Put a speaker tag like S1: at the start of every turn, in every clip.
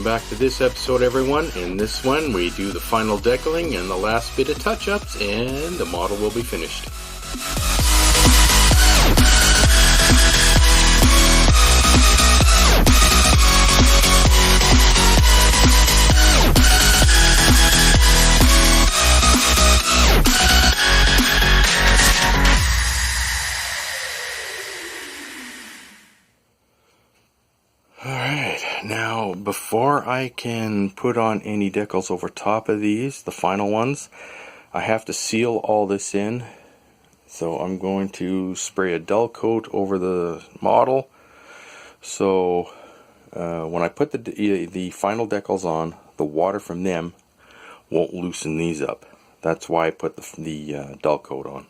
S1: back to this episode, everyone. In this one, we do the final decaling and the last bit of touch-ups, and the model will be finished. Now, before I can put on any decals over top of these, the final ones, I have to seal all this in. So I'm going to spray a dull coat over the model. So when I put the final decals on, the water from them won't loosen these up. That's why I put the dull coat on.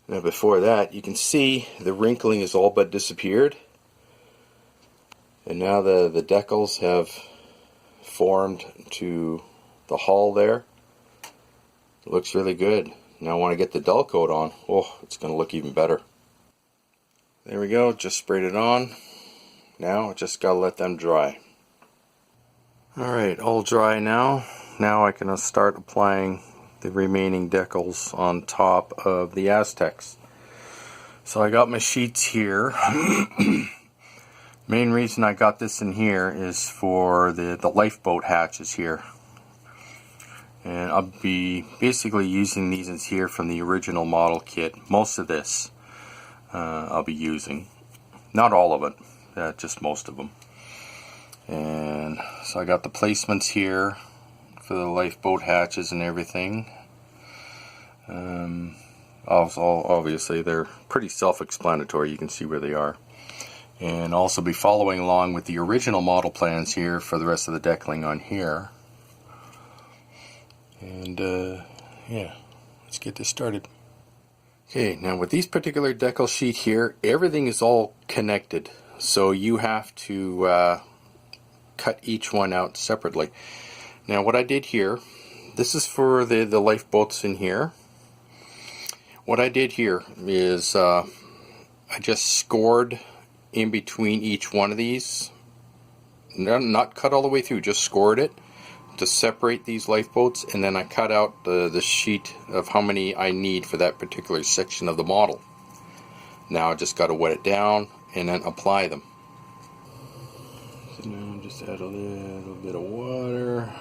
S1: Now before that, you can see the wrinkling is all but disappeared. And now the decals have formed to the hull there. It looks really good. Now when I get the dull coat on, oh, it's going to look even better. There we go, just sprayed it on. Now I just got to let them dry. Alright, all dry now. Now I can start applying the remaining decals on top of the Aztecs. So I got my sheets here. Main reason I got this in here is for the lifeboat hatches here. And I'll be basically using these in here from the original model kit. Most of this I'll be using. Not all of it, just most of them. And so I got the placements here for the lifeboat hatches and everything. Also, obviously they're pretty self-explanatory. You can see where they are. And also be following along with the original model plans here for the rest of the decaling on here. And yeah, let's get this started. Okay, now with these particular decal sheet here, everything is all connected, so you have to cut each one out separately. Now what I did here, this is for the lifeboats in here. What I did here is I just scored in between each one of these, not cut all the way through, just scored it to separate these lifeboats, and then I cut out the sheet of how many I need for that particular section of the model. Now I just got to wet it down and then apply them. So now just add a little bit of water.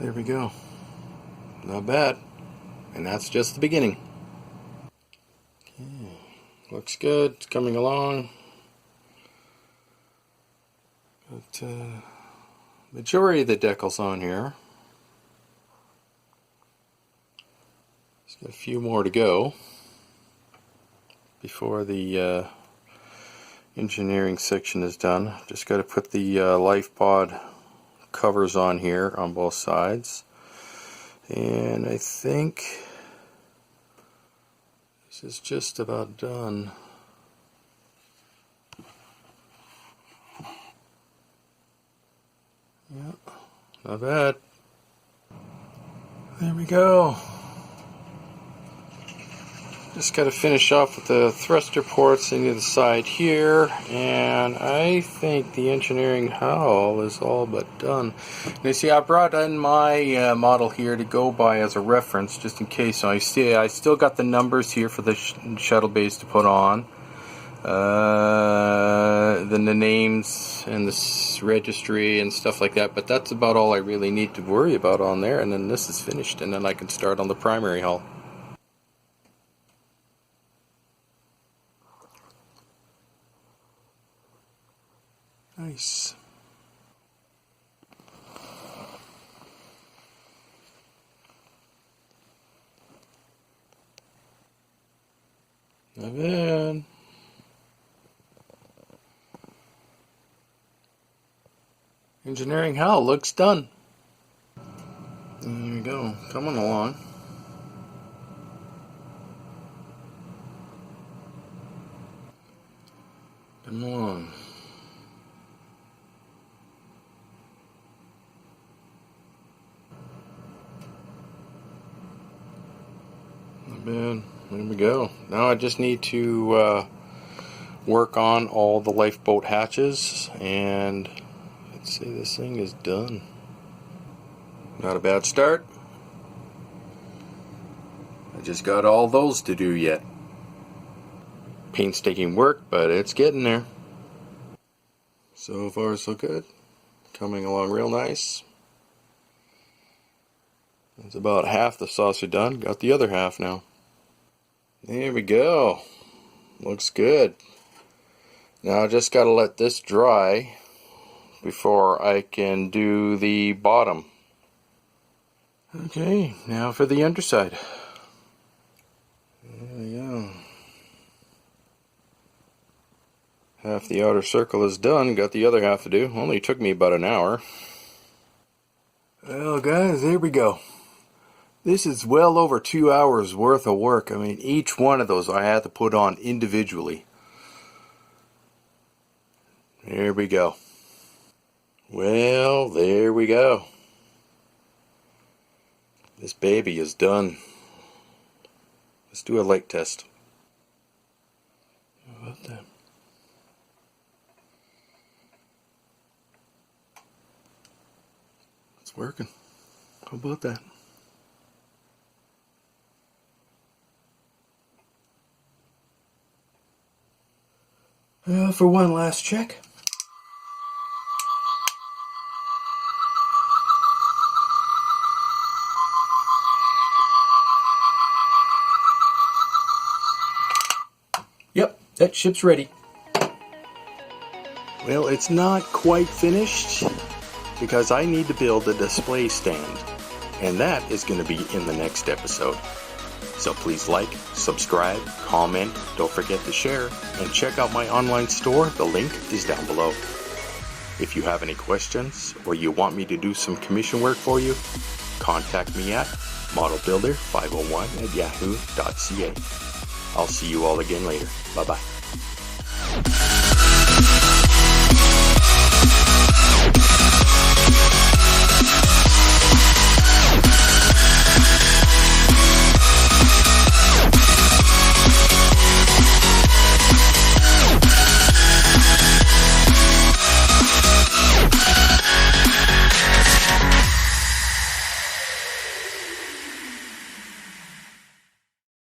S1: There we go. Not bad. And that's just the beginning. Okay. Looks good. It's coming along. But majority of the decals on here. Just got a few more to go before the engineering section is done. Just got to put the life pod covers on here on both sides. And I think this is just about done. Yeah, not bad. There we go. Just got to finish off with the thruster ports into the side here, and I think the engineering hull is all but done. Now, see, I brought in my model here to go by as a reference, just in case. So I still got the numbers here for the shuttle base to put on. Then the names and the registry and stuff like that, but that's about all I really need to worry about on there, and then this is finished, and then I can start on the primary hull. Nice. Not bad. Engineering hull looks done. There we go, coming along. Come on. Not bad. There we go. Now I just need to work on all the lifeboat hatches, and let's see, this thing is done. Not a bad start. I just got all those to do yet. Painstaking work, but it's getting there. So far so good. Coming along real nice. It's about half the saucer done. Got the other half now. There we go. Looks good. Now I just gotta let this dry before I can do the bottom. Okay, now for the underside. There we go. Half the outer circle is done. Got the other half to do. Only took me about an hour. Well guys, there we go. This is well over 2 hours worth of work. I mean, each one of those I had to put on individually. There we go. Well, there we go. This baby is done. Let's do a light test. How about that? It's working. How about that? For one last check. Yep, that ship's ready. Well, it's not quite finished because I need to build a display stand, and that is going to be in the next episode. So please like, subscribe, comment, don't forget to share, and check out my online store. The link is down below. If you have any questions or you want me to do some commission work for you, contact me at modelbuilder501@yahoo.ca. I'll see you all again later. Bye-bye.